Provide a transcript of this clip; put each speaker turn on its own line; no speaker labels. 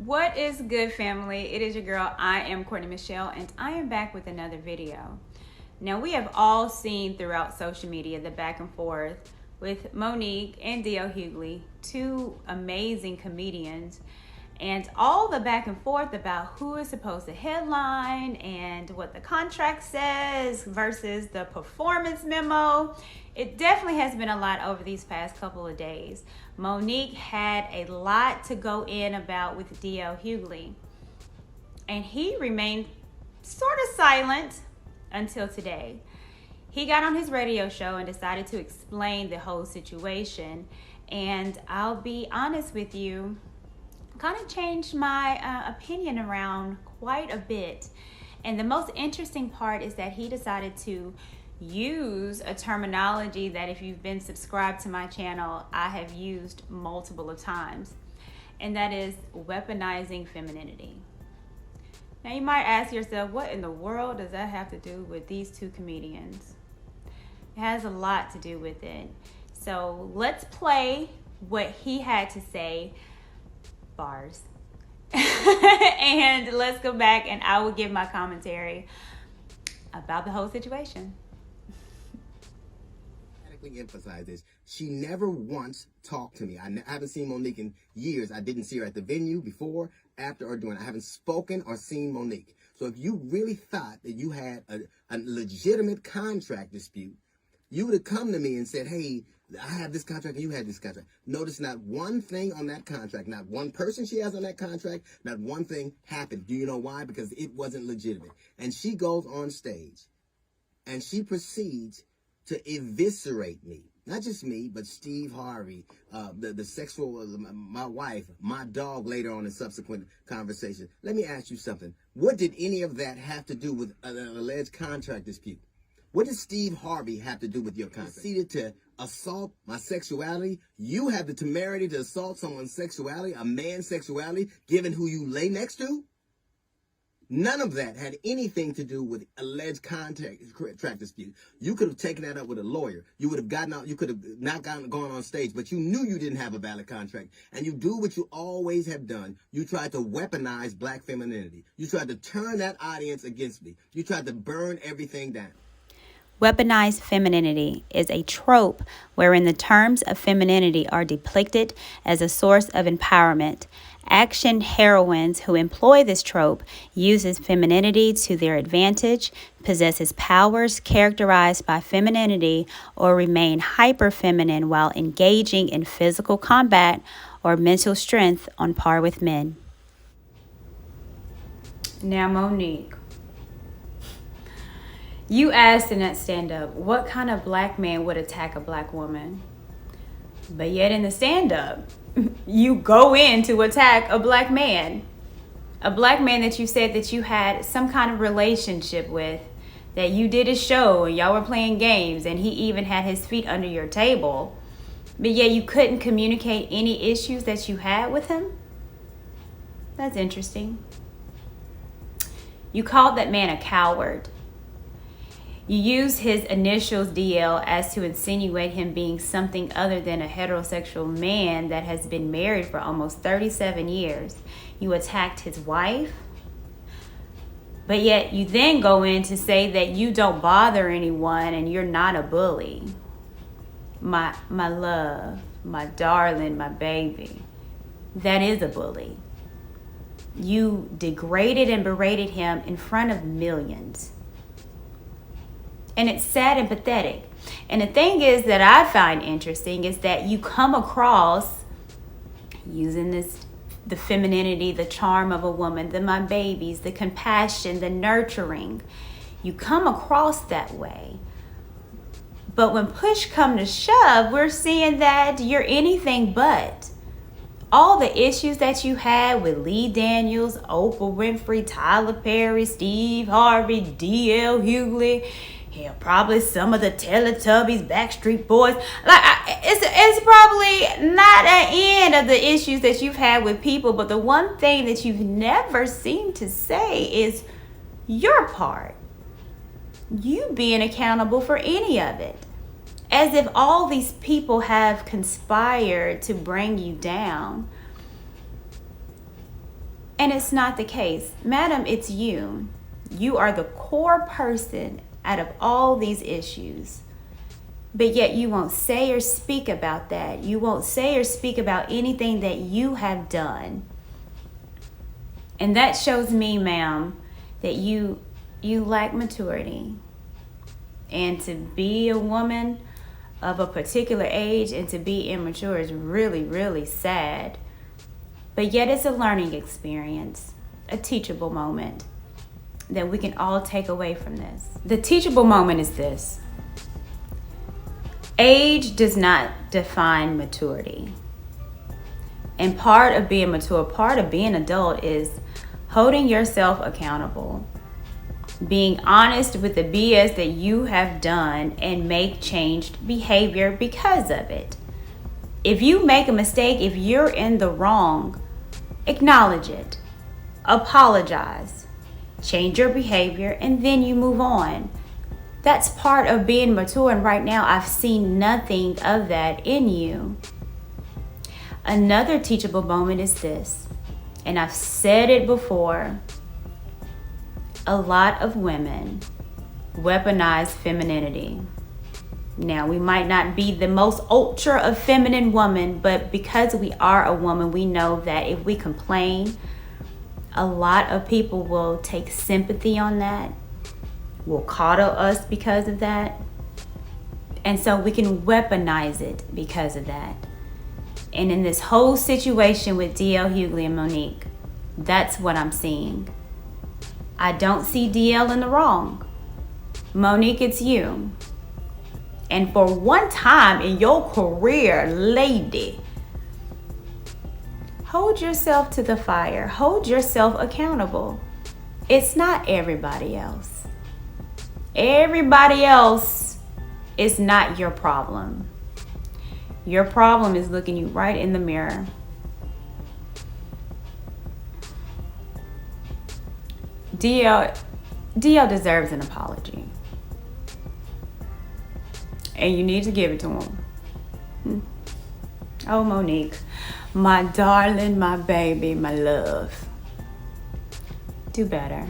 What is good, family? It is your girl. I am Courtney Michelle, and I am back with another video. Now, we have all seen throughout social media the back and forth with Monique and D.L. Hughley, two amazing comedians, and all the back and forth about who is supposed to headline and what the contract says versus the performance memo. It definitely has been a lot over these past couple of days. Monique had a lot to go in about with D.L. Hughley, and he remained sort of silent until today. He got on his radio show and decided to explain the whole situation, and I'll be honest with you, kind of changed my opinion around quite a bit. And the most interesting part is that he decided to use a terminology that, if you've been subscribed to my channel, I have used multiple of times, and that is weaponizing femininity. Now, you might ask yourself, what in the world does that have to do with these two comedians? It has a lot to do with it. So let's play what he had to say. Bars. And let's go back and I will give my commentary about the whole situation.
Emphasize this. She never once talked to me. I haven't seen Monique in years. I didn't see her at the venue before, after, or during. I haven't spoken or seen Monique. So if you really thought that you had a legitimate contract dispute, you would have come to me and said, hey, I have this contract and you had this contract. Notice not one thing on that contract, not one person she has on that contract, not one thing happened. Do you know why? Because it wasn't legitimate. And she goes on stage and she proceeds to eviscerate me. Not just me, but Steve Harvey, the sexual, my wife, my dog later on in subsequent conversation. Let me ask you something. What did any of that have to do with an alleged contract dispute? What does Steve Harvey have to do with your contract? Proceeded to assault my sexuality. You have the temerity to assault someone's sexuality, a man's sexuality, given who you lay next to? None of that had anything to do with alleged contract dispute. You could have taken that up with a lawyer. You would have gotten out. You could have not gone on stage, but you knew you didn't have a valid contract. And you do what you always have done. You tried to weaponize black femininity. You tried to turn that audience against me. You tried to burn everything down.
Weaponized femininity is a trope wherein the terms of femininity are depicted as a source of empowerment. Action heroines who employ this trope uses femininity to their advantage, possesses powers characterized by femininity, or remain hyper-feminine while engaging in physical combat or mental strength on par with men. Now, Monique, you asked in that stand-up, what kind of black man would attack a black woman? But yet in the stand-up, you go in to attack a black man. A black man that you said that you had some kind of relationship with, that you did a show and y'all were playing games and he even had his feet under your table. But yet you couldn't communicate any issues that you had with him? That's interesting. You called that man a coward. You use his initials, DL, as to insinuate him being something other than a heterosexual man that has been married for almost 37 years. You attacked his wife, but yet you then go in to say that you don't bother anyone and you're not a bully. My love, my darling, my baby, that is a bully. You degraded and berated him in front of millions. And it's sad and pathetic. And the thing is that I find interesting is that you come across using the femininity, the charm of a woman, the my babies, the compassion, the nurturing. You come across that way. But when push come to shove, we're seeing that you're anything but. All the issues that you had with Lee Daniels, Oprah Winfrey, Tyler Perry, Steve Harvey, D.L. Hughley, hell, probably some of the Teletubbies, Backstreet Boys. It's probably not an end of the issues that you've had with people, but the one thing that you've never seemed to say is your part. You being accountable for any of it. As if all these people have conspired to bring you down. And it's not the case. Madam, it's you. You are the core person out of all these issues. But yet you won't say or speak about that. You won't say or speak about anything that you have done. And that shows me, ma'am, that you lack maturity. And to be a woman of a particular age and to be immature is really, really sad. But yet it's a learning experience, a teachable moment that we can all take away from this. The teachable moment is this. Age does not define maturity. And part of being mature, part of being adult is holding yourself accountable, being honest with the BS that you have done and make changed behavior because of it. If you make a mistake, if you're in the wrong, acknowledge it, apologize, change your behavior, and then you move on. That's part of being mature, and right now I've seen nothing of that in you. Another teachable moment is this, and I've said it before. A lot of women weaponize femininity. Now, we might not be the most ultra of feminine woman, but because we are a woman, we know that if we complain, a lot of people will take sympathy on that, will coddle us because of that. And so we can weaponize it because of that. And in this whole situation with DL Hughley and Monique, that's what I'm seeing. I don't see DL in the wrong. Monique, it's you. And for one time in your career, lady, hold yourself to the fire. Hold yourself accountable. It's not everybody else. Everybody else is not your problem. Your problem is looking you right in the mirror. DL deserves an apology. And you need to give it to him. Oh, Monique, my darling, my baby, my love. Do better.